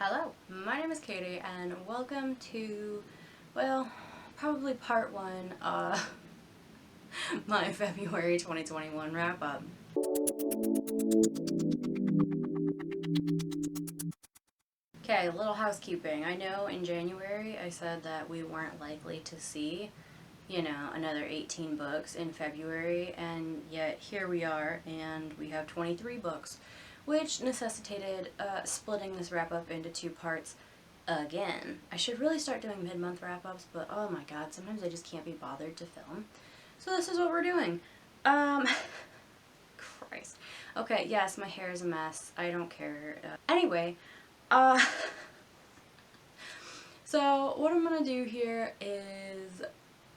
Hello, my name is Katie and welcome to, well, probably part one of my February 2021 wrap up. Okay, a little housekeeping. I know in January I said that we weren't likely to see, another 18 books in February, and yet here we are, and we have 23 books, which necessitated splitting this wrap up into two parts again. I should really start doing mid-month wrap-ups, but oh my god, sometimes I just can't be bothered to film. So this is what we're doing. Christ. Okay, yes, my hair is a mess. I don't care. Anyway, so what I'm gonna do here is,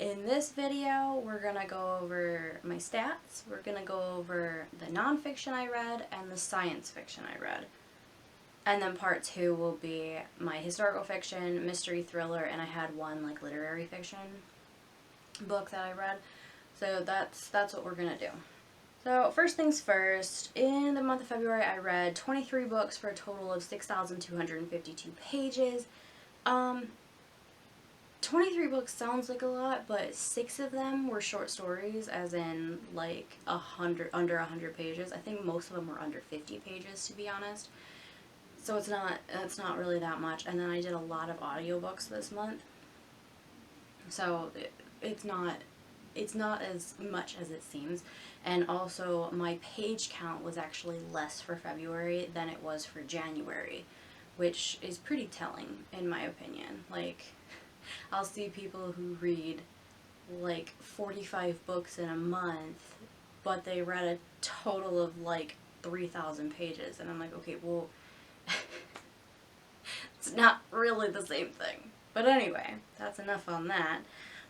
in this video, we're gonna go over my stats, we're gonna go over the nonfiction I read, and the science fiction I read. And then part two will be my historical fiction, mystery thriller, and I had one like literary fiction book that I read. So that's what we're gonna do. So first things first, in the month of February I read 23 books for a total of 6,252 pages. 23 books sounds like a lot, but 6 of them were short stories, as in like under 100 pages. I think most of them were under 50 pages, to be honest. So it's not really that much. And then I did a lot of audiobooks this month. So it's not as much as it seems. And also my page count was actually less for February than it was for January, which is pretty telling in my opinion. Like, I'll see people who read like 45 books in a month, but they read a total of like 3,000 pages, and I'm like, okay, well, it's not really the same thing. But anyway, that's enough on that.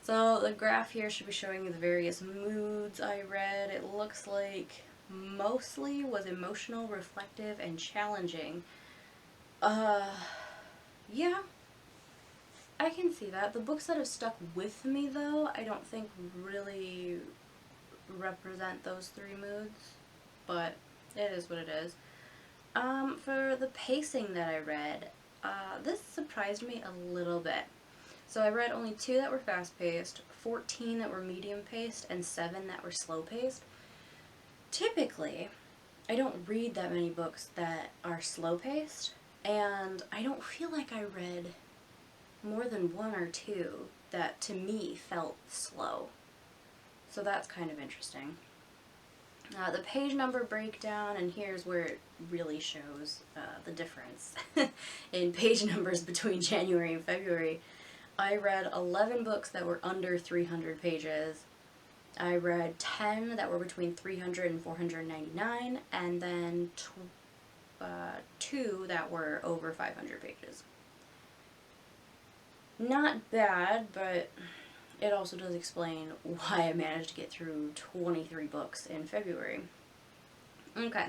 So the graph here should be showing you the various moods I read. It looks like mostly was emotional, reflective, and challenging. Yeah, I can see that. The books that have stuck with me, though, I don't think really represent those three moods, but it is what it is. For the pacing that I read, this surprised me a little bit. So I read only 2 that were fast-paced, 14 that were medium-paced, and 7 that were slow-paced. Typically, I don't read that many books that are slow-paced, and I don't feel like I read more than 1 or 2 that to me felt slow. So that's kind of interesting. The page number breakdown, and here's where it really shows the difference in page numbers between January and February. I read 11 books that were under 300 pages. I read 10 that were between 300 and 499, and then 2 that were over 500 pages. Not bad, but it also does explain why I managed to get through 23 books in February. Okay.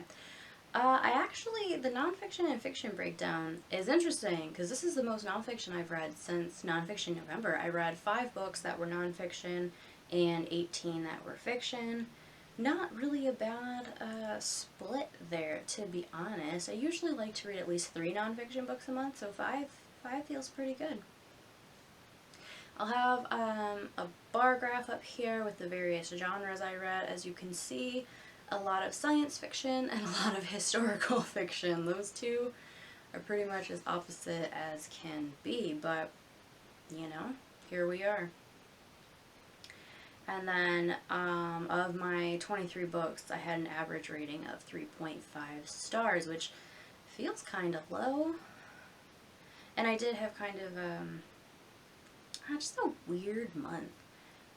The nonfiction and fiction breakdown is interesting because this is the most nonfiction I've read since Nonfiction November. I read 5 books that were nonfiction and 18 that were fiction. Not really a bad split there, to be honest. I usually like to read at least 3 nonfiction books a month, so 5 feels pretty good. I'll have a bar graph up here with the various genres I read. As you can see, a lot of science fiction and a lot of historical fiction. Those two are pretty much as opposite as can be, but, here we are. And then, of my 23 books, I had an average rating of 3.5 stars, which feels kind of low. And I did have kind of, just a weird month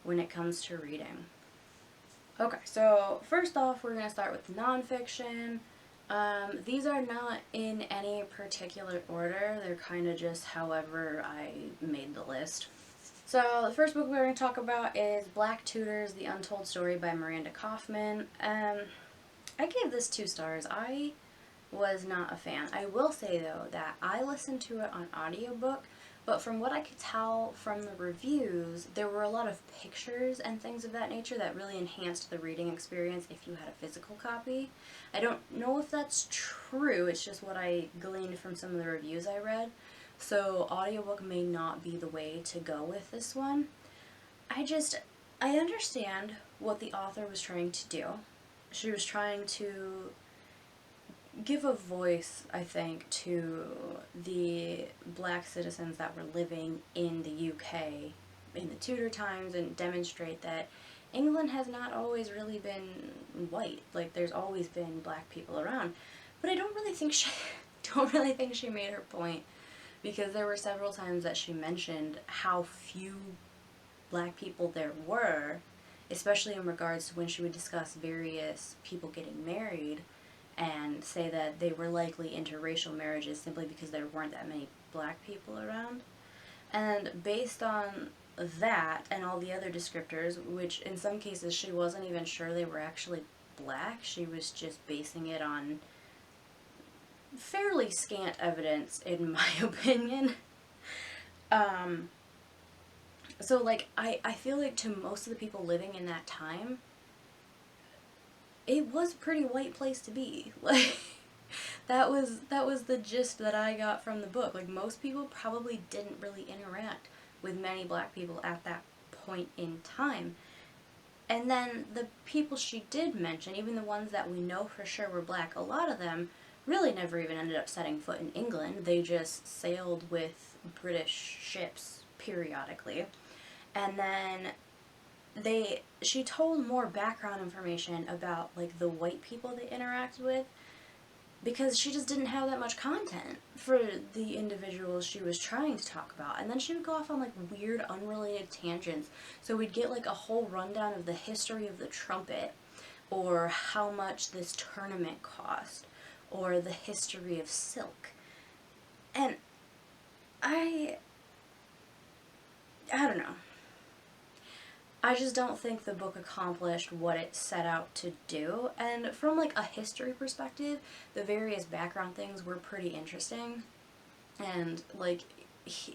when it comes to reading. Okay, so first off, we're going to start with nonfiction. These are not in any particular order. They're kind of just however I made the list. So the first book we're going to talk about is Black Tudors, The Untold Story by Miranda Kaufmann. I gave this 2 stars. I was not a fan. I will say, though, that I listened to it on audiobook, But from what I could tell from the reviews, there were a lot of pictures and things of that nature that really enhanced the reading experience if you had a physical copy. I don't know if that's true, it's just what I gleaned from some of the reviews I read. So audiobook may not be the way to go with this one. I understand what the author was trying to do. She was trying to give a voice, I think, to the black citizens that were living in the UK in the Tudor times and demonstrate that England has not always really been white. Like, there's always been black people around. But I don't really think she made her point, because there were several times that she mentioned how few black people there were, especially in regards to when she would discuss various people getting married and say that they were likely interracial marriages simply because there weren't that many black people around. And based on that and all the other descriptors, which in some cases she wasn't even sure they were actually black, she was just basing it on fairly scant evidence, in my opinion. So, like, I feel like to most of the people living in that time, it was a pretty white place to be. Like, that was the gist that I got from the book. Like, most people probably didn't really interact with many black people at that point in time. And then the people she did mention, even the ones that we know for sure were black, a lot of them really never even ended up setting foot in England. They just sailed with British ships periodically. And then she told more background information about, like, the white people they interacted with, because she just didn't have that much content for the individuals she was trying to talk about. And then she would go off on, like, weird unrelated tangents. So we'd get, like, a whole rundown of the history of the trumpet, or how much this tournament cost, or the history of silk. And I don't know. I just don't think the book accomplished what it set out to do. And from, like, a history perspective, the various background things were pretty interesting. And, like,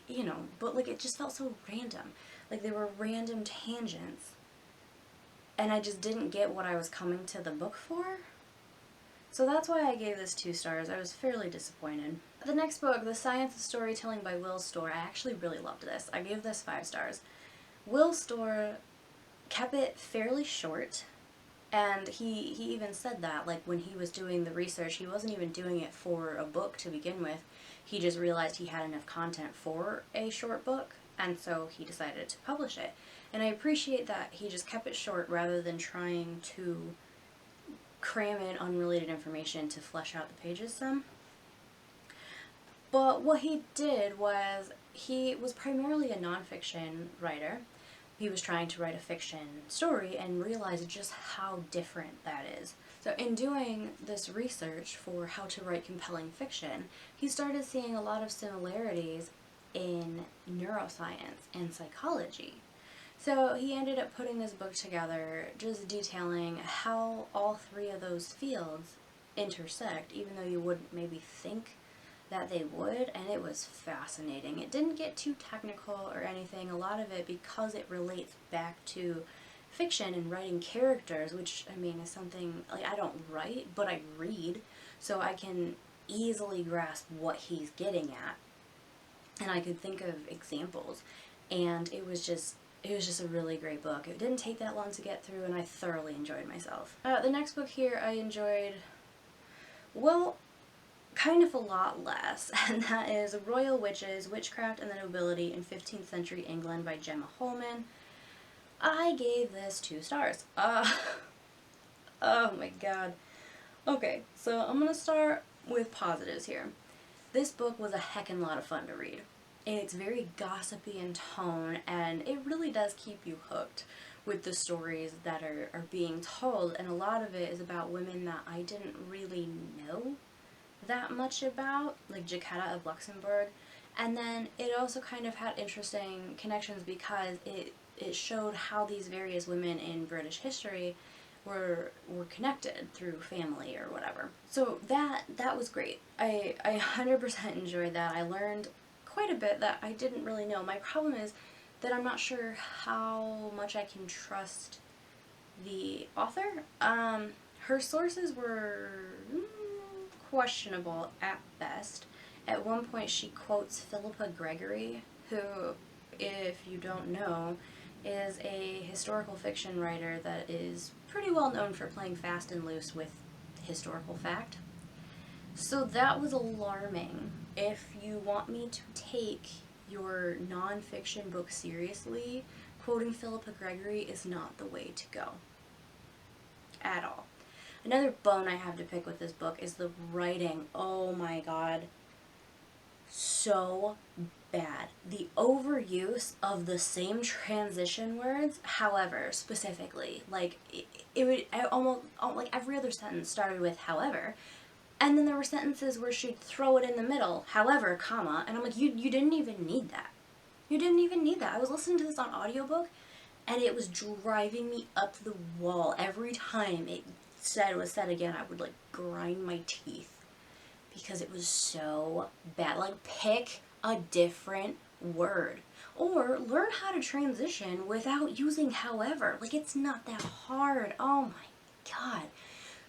you know, but, like, it just felt so random. Like, there were random tangents. And I just didn't get what I was coming to the book for. So that's why I gave this 2 stars. I was fairly disappointed. The next book, The Science of Storytelling by Will Storr, I actually really loved this. I gave this 5 stars. Will Storr kept it fairly short, and he even said that, like, when he was doing the research, he wasn't even doing it for a book to begin with. He just realized he had enough content for a short book, and so he decided to publish it. And I appreciate that he just kept it short rather than trying to cram in unrelated information to flesh out the pages some. But what he did was, he was primarily a nonfiction writer. He was trying to write a fiction story and realized just how different that is. So in doing this research for how to write compelling fiction, he started seeing a lot of similarities in neuroscience and psychology. So he ended up putting this book together, just detailing how all 3 of those fields intersect, even though you wouldn't maybe think that they would, and it was fascinating. It didn't get too technical or anything, a lot of it because it relates back to fiction and writing characters, which, I mean, is something, like, I don't write, but I read, so I can easily grasp what he's getting at, and I could think of examples, and it was just a really great book. It didn't take that long to get through, and I thoroughly enjoyed myself. The next book here I enjoyed, well, kind of a lot less, and that is Royal Witches, Witchcraft and the Nobility in 15th-Century England by Gemma Hollman. I gave this 2 stars. Oh my god. Okay, so I'm gonna start with positives here. This book was a heckin' lot of fun to read. It's very gossipy in tone, and it really does keep you hooked with the stories that are being told, and a lot of it is about women that I didn't really know that much about, like Jacquetta of Luxembourg. And then it also kind of had interesting connections because it showed how these various women in British history were connected through family or whatever. So that was great. I 100% enjoyed that. I learned quite a bit that I didn't really know. My problem is that I'm not sure how much I can trust the author. Her sources were questionable at best. At one point she quotes Philippa Gregory, who, if you don't know, is a historical fiction writer that is pretty well known for playing fast and loose with historical fact. So that was alarming. If you want me to take your nonfiction book seriously, quoting Philippa Gregory is not the way to go. At all. Another bone I have to pick with this book is the writing. Oh my god. So bad. The overuse of the same transition words, however, specifically. Like, it would, almost, like, every other sentence started with however, and then there were sentences where she'd throw it in the middle, however, comma, and I'm like, you didn't even need that. You didn't even need that. I was listening to this on audiobook, and it was driving me up the wall. Every time it was said again, I would, like, grind my teeth. Because it was so bad. Like, pick a different word. Or learn how to transition without using however. Like, it's not that hard. Oh my god.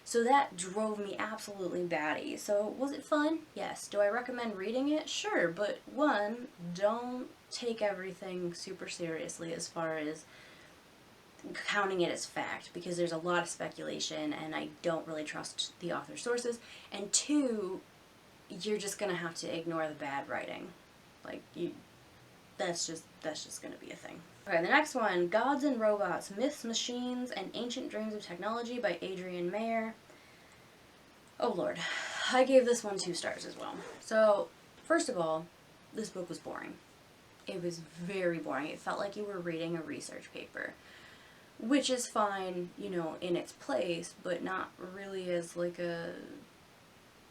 So that drove me absolutely batty. So was it fun? Yes. Do I recommend reading it? Sure. But one, don't take everything super seriously as far as counting it as fact, because there's a lot of speculation and I don't really trust the author's sources. And two, you're just gonna have to ignore the bad writing. Like, that's just gonna be a thing. Okay, the next one, Gods and Robots, Myths, Machines, and Ancient Dreams of Technology by Adrienne Weir. Oh lord, I gave this one 2 stars as well. So, first of all, this book was boring. It was very boring. It felt like you were reading a research paper. Which is fine, you know, in its place, but not really as, like, a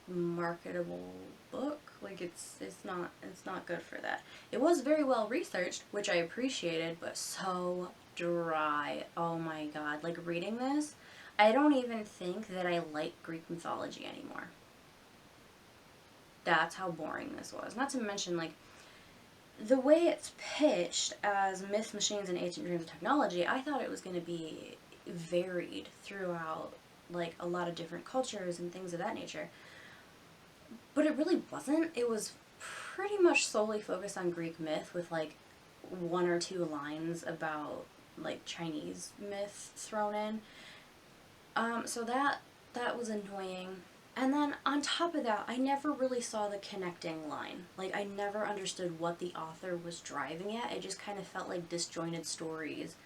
marketable book. Like, it's not good for that. It was very well researched, which I appreciated, but so dry. Oh my god. Like, reading this, I don't even think that I like Greek mythology anymore. That's how boring this was. Not to mention, like, the way it's pitched as Myths, Machines, and Ancient Dreams of Technology, I thought it was going to be varied throughout, like, a lot of different cultures and things of that nature. But it really wasn't. It was pretty much solely focused on Greek myth with, like, 1 or 2 lines about, like, Chinese myth thrown in. So that was annoying. And then on top of that, I never really saw the connecting line. Like, I never understood what the author was driving at. It just kind of felt like disjointed stories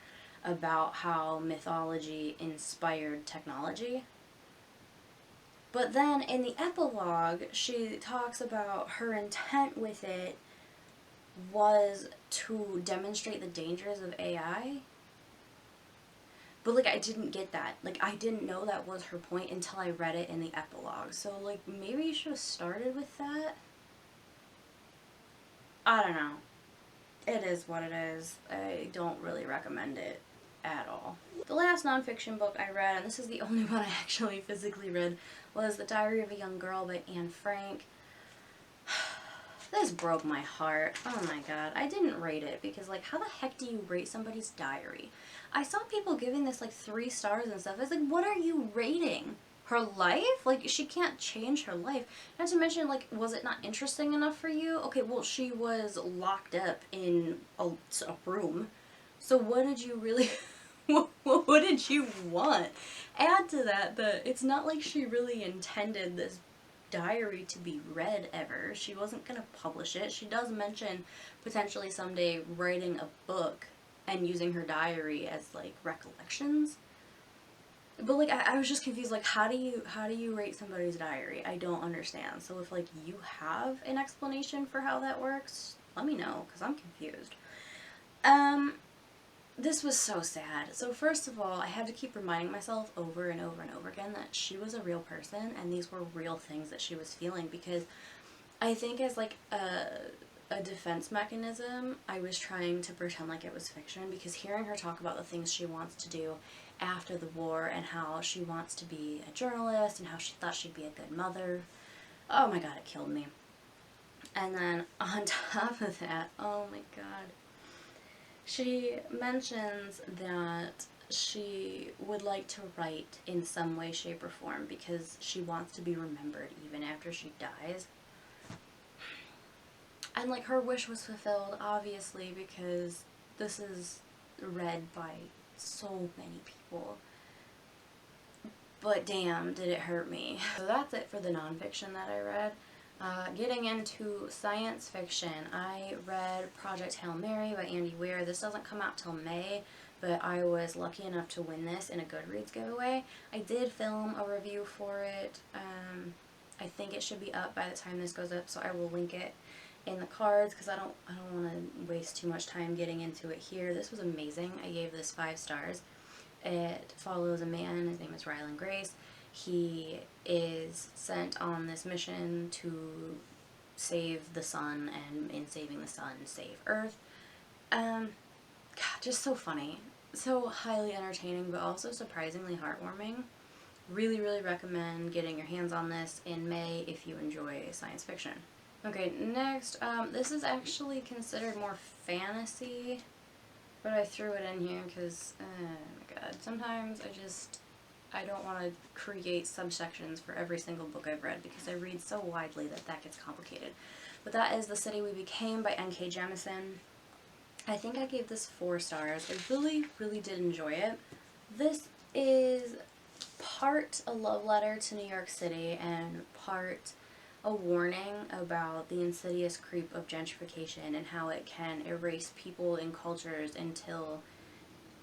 about how mythology inspired technology. But then in the epilogue, she talks about her intent with it was to demonstrate the dangers of AI. But, like, I didn't get that. Like, I didn't know that was her point until I read it in the epilogue. So, like, maybe you should have started with that? I don't know. It is what it is. I don't really recommend it at all. The last nonfiction book I read, and this is the only one I actually physically read, was The Diary of a Young Girl by Anne Frank. This broke my heart. Oh my god. I didn't rate it because, like, how the heck do you rate somebody's diary? I saw people giving this, like, 3 stars and stuff. I was like, what are you rating? Her life? Like, she can't change her life. Not to mention, like, was it not interesting enough for you? Okay, well, she was locked up in a room. So what did you really... what did you want? Add to that, it's not like she really intended this diary to be read ever. She wasn't going to publish it. She does mention potentially someday writing a book and using her diary as, like, recollections. But, like, I was just confused. Like, how do you rate somebody's diary? I don't understand. So if, like, you have an explanation for how that works, let me know, because I'm confused. This was so sad. So first of all, I had to keep reminding myself over and over and over again that she was a real person and these were real things that she was feeling, because I think as, like, a defense mechanism, I was trying to pretend like it was fiction, because hearing her talk about the things she wants to do after the war and how she wants to be a journalist and how she thought she'd be a good mother, oh my god, it killed me. And then on top of that, oh my god, she mentions that she would like to write in some way, shape, or form because she wants to be remembered even after she dies. And, like, her wish was fulfilled, obviously, because this is read by so many people. But damn, did it hurt me. So that's it for the nonfiction that I read. Getting into science fiction, I read Project Hail Mary by Andy Weir. This doesn't come out till May, but I was lucky enough to win this in a Goodreads giveaway. I did film a review for it. I think it should be up by the time this goes up, so I will link it in the cards because I don't want to waste too much time getting into it here. This was amazing. I gave this 5 stars. It follows a man, his name is Ryland Grace. He is sent on this mission to save the sun, and in saving the sun, save Earth. God, just so funny. So highly entertaining, but also surprisingly heartwarming. Really, really recommend getting your hands on this in May if you enjoy science fiction. Okay, next, this is actually considered more fantasy, but I threw it in here because, oh my god, sometimes I don't want to create subsections for every single book I've read because I read so widely that gets complicated. But that is The City We Became by N.K. Jemisin. I think I gave this 4 stars. I really, really did enjoy it. This is part a love letter to New York City and part a warning about the insidious creep of gentrification and how it can erase people and cultures until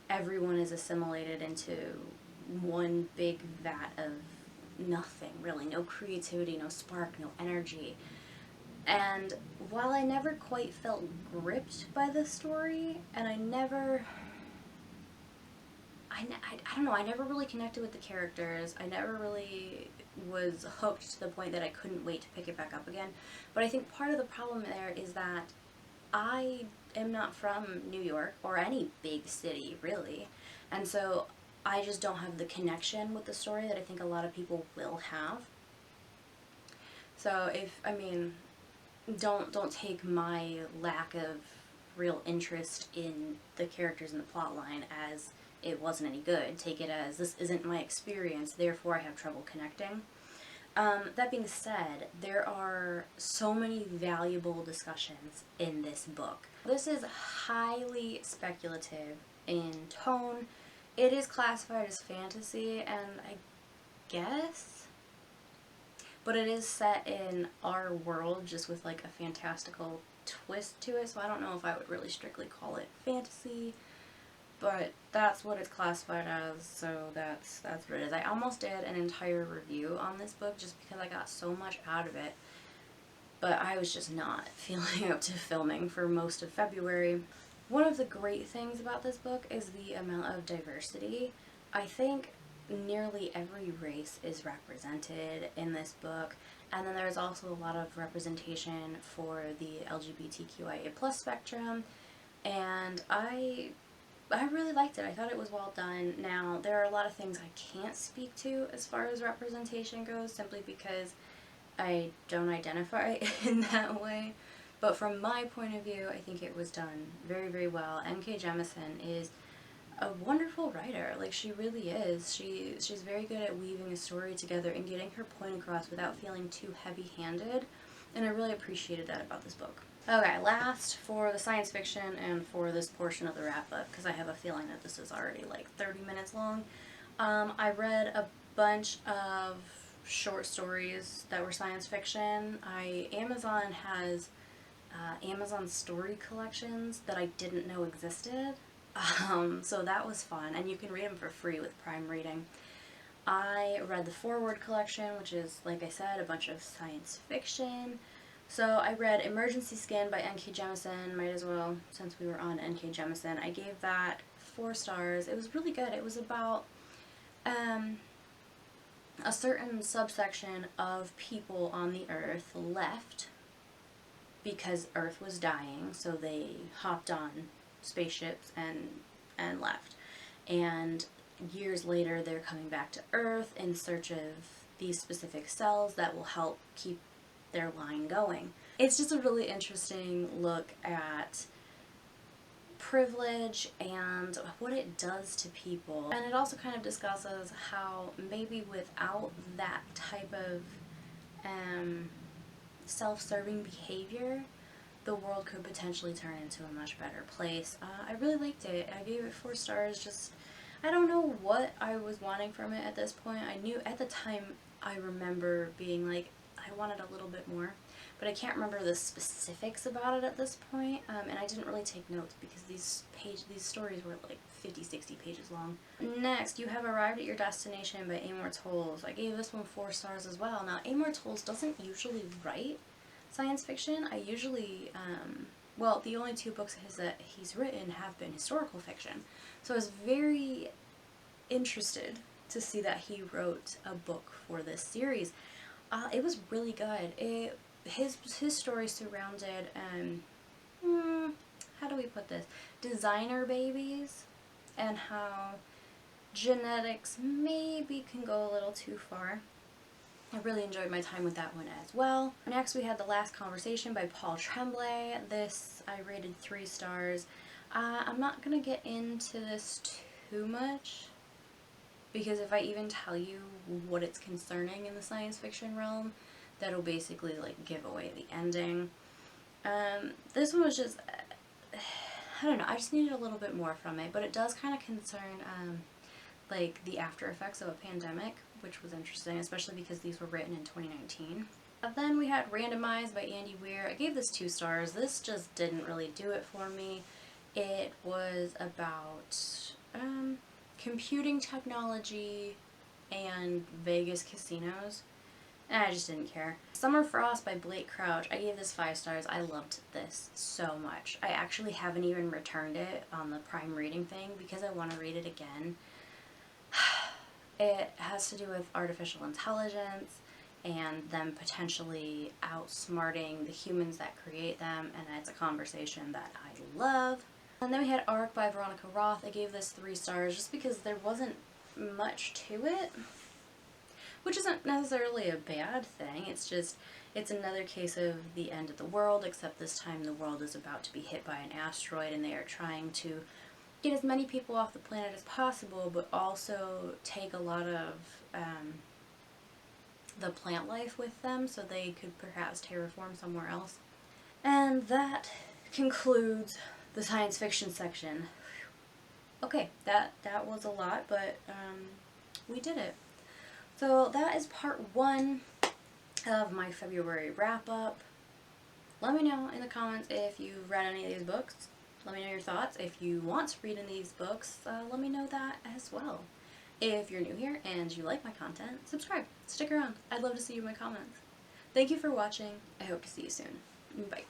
everyone is assimilated into one big vat of nothing, really. No creativity, no spark, no energy. And while I never quite felt gripped by the story, and I don't know, I never really connected with the characters. I never really was hooked to the point that I couldn't wait to pick it back up again. But I think part of the problem there is that I am not from New York or any big city, really. And so I just don't have the connection with the story that I think a lot of people will have. So don't take my lack of real interest in the characters in the plot line as it wasn't any good. Take it as this isn't my experience, therefore I have trouble connecting. That being said, there are so many valuable discussions in this book. This is highly speculative in tone. It is classified as fantasy, and I guess, but it is set in our world just with like a fantastical twist to it, so I don't know if I would really strictly call it fantasy. But that's what it's classified as, so that's what it is. I almost did an entire review on this book just because I got so much out of it, but I was just not feeling up to filming for most of February. One of the great things about this book is the amount of diversity. I think nearly every race is represented in this book, and then there's also a lot of representation for the LGBTQIA+ spectrum, and I really liked it. I thought it was well done. Now, there are a lot of things I can't speak to as far as representation goes, simply because I don't identify in that way. But from my point of view, I think it was done very, very well. N.K. Jemisin is a wonderful writer. Like, she really is. She's very good at weaving a story together and getting her point across without feeling too heavy-handed, and I really appreciated that about this book. Okay, last for the science fiction and for this portion of the wrap-up, because I have a feeling that this is already like 30 minutes long. I read a bunch of short stories that were science fiction. Amazon has Amazon story collections that I didn't know existed, so that was fun, and you can read them for free with Prime Reading. I read the Forward collection, which is, like I said, a bunch of science fiction. So I read Emergency Skin by N.K. Jemisin, might as well, since we were on N.K. Jemisin. I gave that 4 stars. It was really good. It was about a certain subsection of people on the Earth left because Earth was dying, so they hopped on spaceships and left. And years later, they're coming back to Earth in search of these specific cells that will help keep their line going. it's just a really interesting look at privilege and what it does to people. And it also kind of discusses how maybe without that type of self-serving behavior, the world could potentially turn into a much better place. I really liked it. I gave it 4 stars. Just, I don't know what I was wanting from it at this point. I knew at the time, I remember being like, I wanted a little bit more, but I can't remember the specifics about it at this point, and I didn't really take notes because these stories were like 50-60 pages long. Next, You Have Arrived at Your Destination by Amor Towles. I gave this one 4 stars as well. Now, Amor Towles doesn't usually write science fiction. I usually, well, the only 2 books that he's written have been historical fiction. So I was very interested to see that he wrote a book for this series. It was really good. His story surrounded, how do we put this? Designer babies, and how genetics maybe can go a little too far. I really enjoyed my time with that one as well. Next we had The Last Conversation by Paul Tremblay. This I rated 3 stars. I'm not going to get into this too much, because if I even tell you what it's concerning in the science fiction realm, that'll basically like give away the ending. This one was just, I don't know, I just needed a little bit more from it, but it does kind of concern like the after effects of a pandemic, which was interesting, especially because these were written in 2019. Then we had Randomize by Andy Weir. I gave this 2 stars. This just didn't really do it for me. It was about computing technology and Vegas casinos, and I just didn't care. Summer Frost by Blake Crouch. I gave this 5 stars. I loved this so much. I actually haven't even returned it on the Prime reading thing because I want to read it again. It has to do with artificial intelligence and them potentially outsmarting the humans that create them, and it's a conversation that I love. And then we had Arc by Veronica Roth. I gave this 3 stars just because there wasn't much to it, which isn't necessarily a bad thing. It's just, it's another case of the end of the world, except this time the world is about to be hit by an asteroid and they are trying to get as many people off the planet as possible, but also take a lot of the plant life with them so they could perhaps terraform somewhere else. And that concludes the science fiction section. Okay, that was a lot, but we did it. So that is part 1 of my February wrap-up. Let me know in the comments if you've read any of these books. Let me know your thoughts. If you want to read any of these books, let me know that as well. If you're new here and you like my content, subscribe. Stick around. I'd love to see you in my comments. Thank you for watching. I hope to see you soon. Bye.